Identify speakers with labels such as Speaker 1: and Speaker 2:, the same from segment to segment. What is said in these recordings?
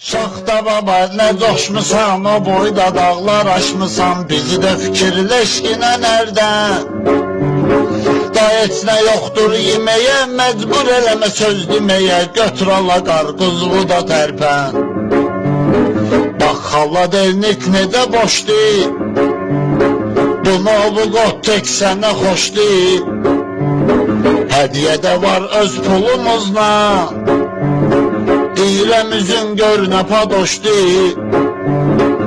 Speaker 1: Şaxta baba nə coşmusan, o boyda dağlar aşmısan, bizi də fikirləşkinə nərdə? Da heç nə yoxdur yeməyə, məcbur eləmə söz deməyə, götür ala qarqızı da tərpən. Bax xaladelnik necə boşdur, bunu bu qot tek sənə xoşdur. Hədiyə də var öz pulumuzla, deyirəm üzün gör nə padoşdur.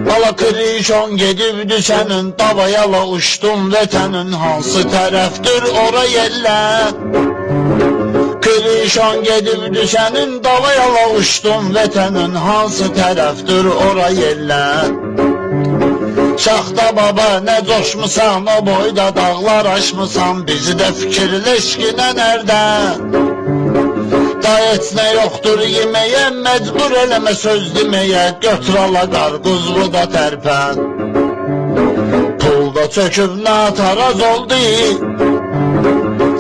Speaker 1: Bala krişon gedibdi sənin, davayala uçdun vətənin, hansı tərəfdir ora yellə? Krişon gedibdi sənin, davayala uçdun vətənin, hansı tərəfdir ora yellə? Şaxta baba nə coşmusan, o boyda dağlar aşmısan, bizi də fikirləşkinə nərdə? Da heç nə yoxdur yeməyə, məcbur eləmə söz deməyə, götür ala qarqızı da tərpən. Pulda çöküb nataraz oldu,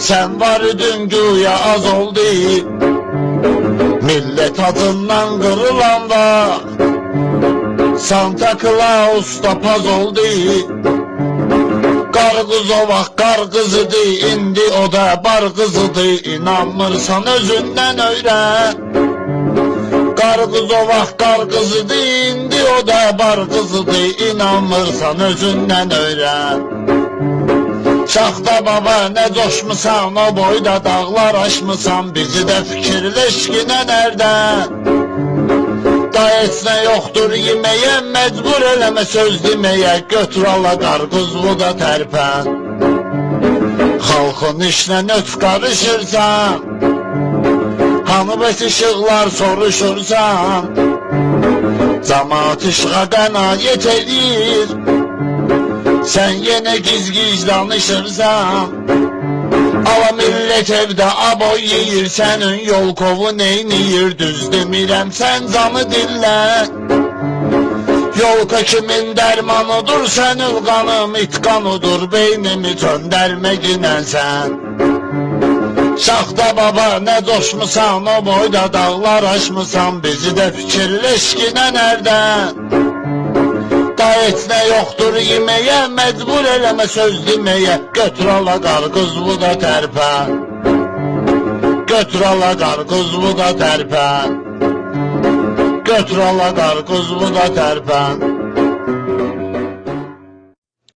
Speaker 1: sən var idin güya az oldu. Millət adından qırılan var, Santa Claus da paz oldu. Qarqız o vaxt qarqızıdır, indi o da bar qızıdır, inanmırsan özündən öyrə. Qarqız o vaxt qarqızıdır, indi o da bar qızıdır, inanmırsan özündən öyrə. Şaxta baba nə coşmusan, o boyda dağlar aşmısan, bizi də fikirləşkinə nərdə? Da heç nə yoxdur yeməyə, məcbur eləmə söz deməyə, götür ala qarqızı da tərpən. Xalqın işlə nöt qarışırsan, hanı bəs işıqlar soruşursan, cəmaat işığa qənaət edir, sən yenə giz-giz danışırsan. Ala millət evdə aboy yeyir, sənin yol kovu neyniyir, düz demirəm sən canı dillə. Yolka kimin dərmanıdır, sənin qanım itqanıdır, beynimi töndərməginən sən. Şaxta baba nə coşmusan, o boyda dağlar aşmısan, bizi də fikirləşkinə nərdə? Da heç nə yoxdur yeməyə, məcbur eləmə söz deməyə, götür ala qarqızı da tərpən. Götür ala qarqızı da tərpən. Götür ala qarqızı da tərpən.